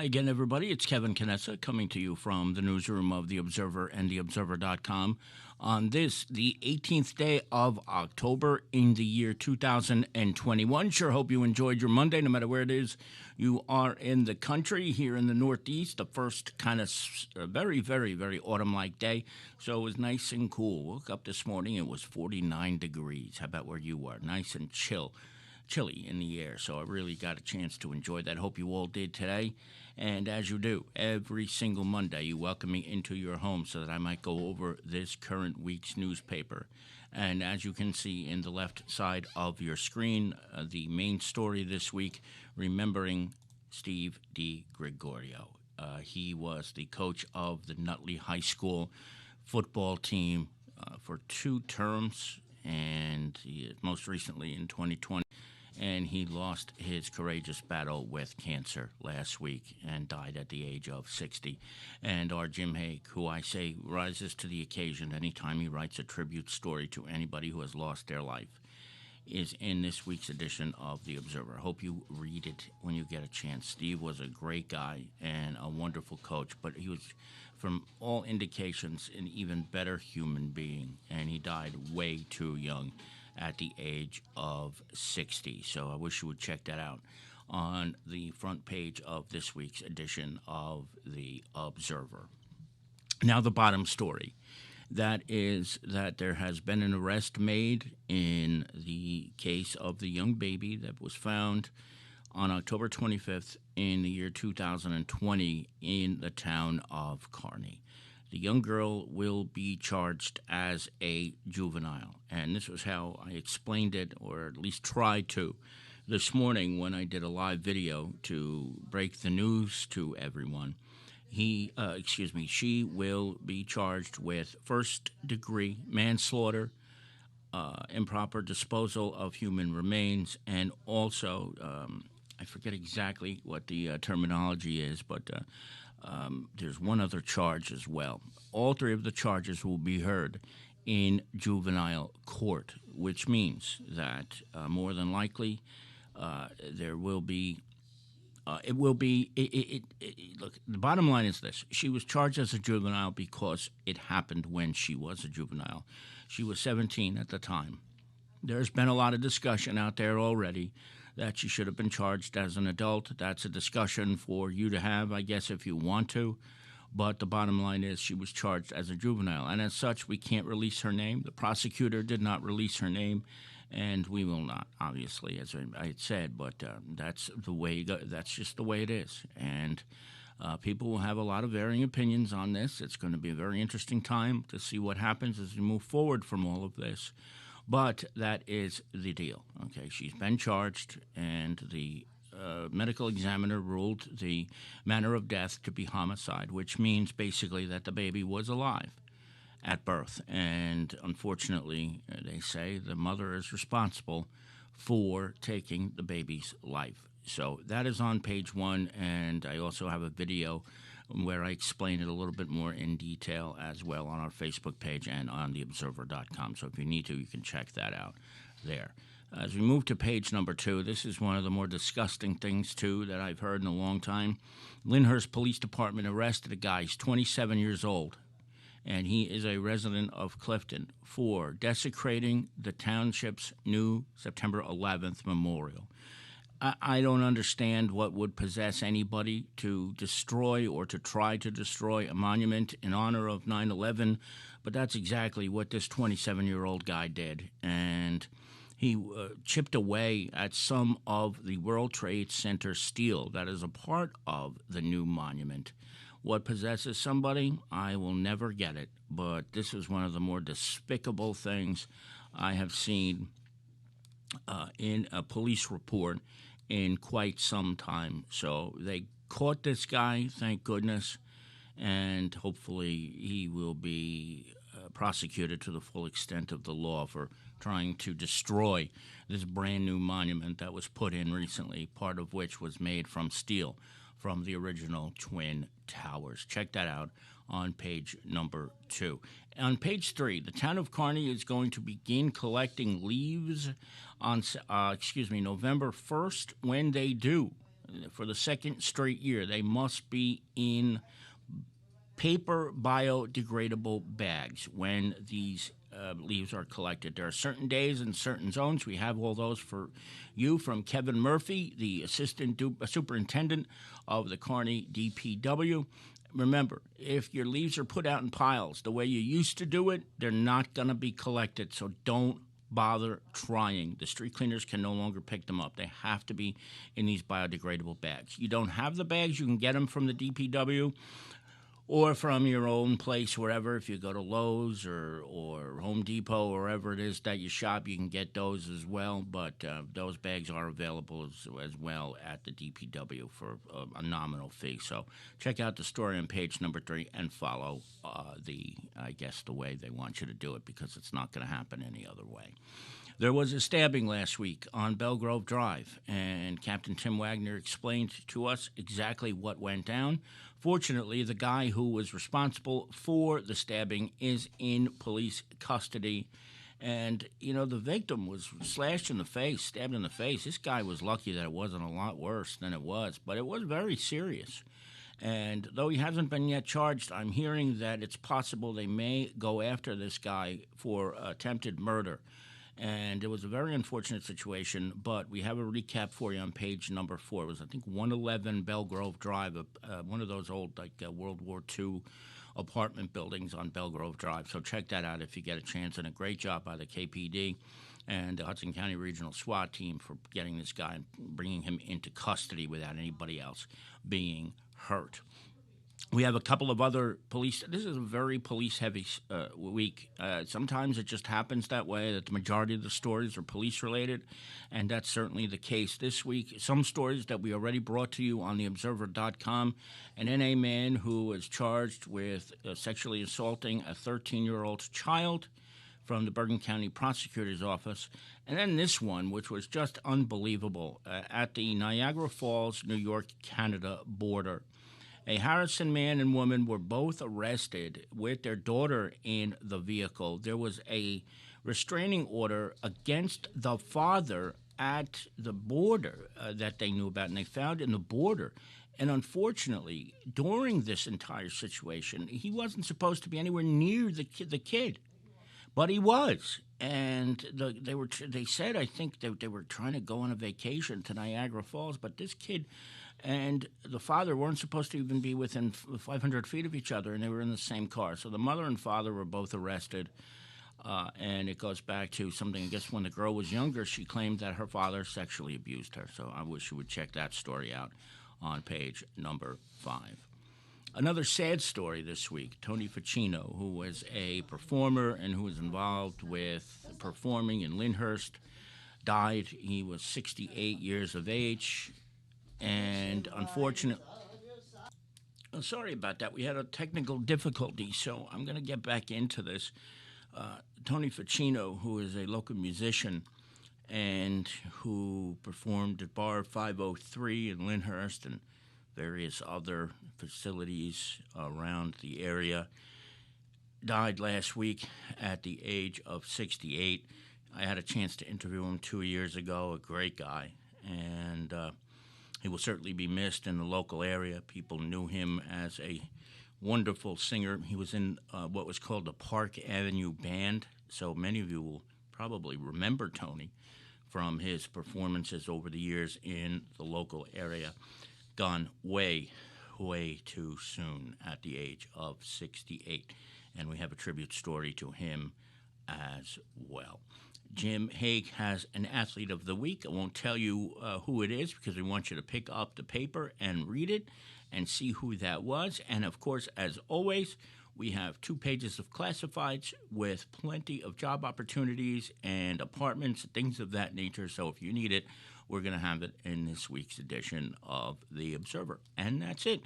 again, everybody. It's Kevin Canessa coming to you from the newsroom of The Observer and TheObserver.com on this, the 18th day of October in the year 2021. Sure hope you enjoyed your Monday, no matter where it is you are in the country. Here in the Northeast, the first kind of very, very, very autumn-like day. So it was nice and cool. Woke up this morning, it was 49 degrees. How about where you are? Nice and chilly in the air, so I really got a chance to enjoy that. Hope you all did today. And as you do, every single Monday, you welcome me into your home so that I might go over this current week's newspaper. And as you can see in the left side of your screen, the main story this week, remembering Steve DiGregorio. He was the coach of the Nutley High School football team for 2 terms, and most recently in 2020. And he lost his courageous battle with cancer last week and died at the age of 60. And our Jim Haig, who I say rises to the occasion anytime he writes a tribute story to anybody who has lost their life, is in this week's edition of The Observer. Hope you read it when you get a chance. Steve was a great guy and a wonderful coach, but he was, from all indications, an even better human being, and he died way too young at the age of 60. So I wish you would check that out on the front page of this week's edition of The Observer. Now, the bottom story. That is that there has been an arrest made in the case of the young baby that was found on October 25th in the year 2020 in the town of Kearney. The young girl will be charged as a juvenile, and this was how I explained it, or at least tried to, this morning when I did a live video to break the news to everyone. She will be charged with first-degree manslaughter, improper disposal of human remains, and also, I forget exactly what the terminology is, but there's one other charge as well. All 3 of the charges will be heard in juvenile court, which means that more than likely there will be look, the bottom line is this. She was charged as a juvenile because it happened when she was a juvenile. She was 17 at the time. There's been a lot of discussion out there already that she should have been charged as an adult. That's a discussion for you to have, I guess, if you want to. But the bottom line is she was charged as a juvenile. And as such, we can't release her name. The prosecutor did not release her name. And we will not, obviously, as I had said, but that's the way. That's just the way it is. And people will have a lot of varying opinions on this. It's going to be a very interesting time to see what happens as we move forward from all of this. But that is the deal. Okay, she's been charged, and the medical examiner ruled the manner of death to be homicide, which means basically that the baby was alive at birth. And unfortunately, they say the mother is responsible for taking the baby's life. So that is on page 1, and I also have a video where I explain it a little bit more in detail as well on our Facebook page and on theobserver.com. So if you need to, you can check that out there. As we move to page number 2, this is one of the more disgusting things, too, that I've heard in a long time. Lyndhurst Police Department arrested a guy. He's 27 years old, and he is a resident of Clifton, for desecrating the township's new September 11th memorial. I don't understand what would possess anybody to destroy or to try to destroy a monument in honor of 9/11, but that's exactly what this 27-year-old guy did. And he chipped away at some of the World Trade Center steel that is a part of the new monument. What possesses somebody, I will never get it, but this is one of the more despicable things I have seen in a police report in quite some time. So they caught this guy, thank goodness, and hopefully he will be prosecuted to the full extent of the law for trying to destroy this brand new monument that was put in recently, part of which was made from steel from the original Twin Towers. Check that out on page number 2. On page 3, the town of Kearney is going to begin collecting leaves on November 1st. When they do, for the second straight year, they must be in paper biodegradable bags when these leaves are collected. There are certain days and certain zones. We have all those for you from Kevin Murphy, the assistant superintendent of the Kearney DPW. Remember, if your leaves are put out in piles the way you used to do it, they're not going to be collected, so don't bother trying. The street cleaners can no longer pick them up. They have to be in these biodegradable bags. You don't have the bags, you can get them from the DPW or from your own place, wherever. If you go to Lowe's or Home Depot or wherever it is that you shop, you can get those as well. But those bags are available as well at the DPW for a nominal fee. So check out the story on page number 3 and follow the way they want you to do it, because it's not going to happen any other way. There was a stabbing last week on Belgrove Drive, and Captain Tim Wagner explained to us exactly what went down. Fortunately, the guy who was responsible for the stabbing is in police custody. And, the victim was slashed in the face, stabbed in the face. This guy was lucky that it wasn't a lot worse than it was, but it was very serious. And though he hasn't been yet charged, I'm hearing that it's possible they may go after this guy for attempted murder. And it was a very unfortunate situation, but we have a recap for you on page number 4. It was, I think, 111 Belgrove Drive, one of those old, World War II apartment buildings on Belgrove Drive. So check that out if you get a chance. And a great job by the KPD and the Hudson County Regional SWAT team for getting this guy and bringing him into custody without anybody else being hurt. We have a couple of other police. This is a very police-heavy week. Sometimes it just happens that way, that the majority of the stories are police-related, and that's certainly the case this week. Some stories that we already brought to you on theobserver.com. An NA man who was charged with sexually assaulting a 13-year-old child from the Bergen County Prosecutor's Office. And then this one, which was just unbelievable, at the Niagara Falls, New York, Canada border. A Harrison man and woman were both arrested with their daughter in the vehicle. There was a restraining order against the father at the border that they knew about, and they found in the border. And unfortunately, during this entire situation, he wasn't supposed to be anywhere near the kid, but he was. And they said, I think, they were trying to go on a vacation to Niagara Falls, but this kid and the father weren't supposed to even be within 500 feet of each other, and they were in the same car. So the mother and father were both arrested, and it goes back to something, I guess, when the girl was younger, she claimed that her father sexually abused her. So I wish you would check that story out on page number 5. Another sad story this week, Tony Ficino, who was a performer and who was involved with performing in Lyndhurst, died. He was 68 years of age. And unfortunately, sorry about that. We had a technical difficulty, so I'm going to get back into this. Tony Ficino, who is a local musician and who performed at Bar 503 in Lyndhurst and various other facilities around the area, died last week at the age of 68. I had a chance to interview him 2 years ago, a great guy, and he will certainly be missed in the local area. People knew him as a wonderful singer. He was in what was called the Park Avenue Band, so many of you will probably remember Tony from his performances over the years in the local area. Gone way, way too soon at the age of 68. And we have a tribute story to him as well. Jim Haig has an Athlete of the Week. I won't tell you who it is because we want you to pick up the paper and read it and see who that was. And, of course, as always, we have 2 pages of classifieds with plenty of job opportunities and apartments, things of that nature. So if you need it, we're going to have it in this week's edition of The Observer. And that's it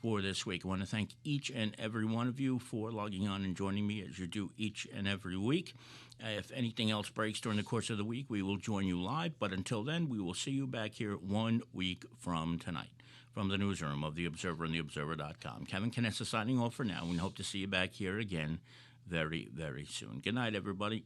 for this week. I want to thank each and every one of you for logging on and joining me as you do each and every week. If anything else breaks during the course of the week, we will join you live. But until then, we will see you back here 1 week from tonight. From the newsroom of The Observer and TheObserver.com, Kevin Canessa signing off for now. We hope to see you back here again very, very soon. Good night, everybody.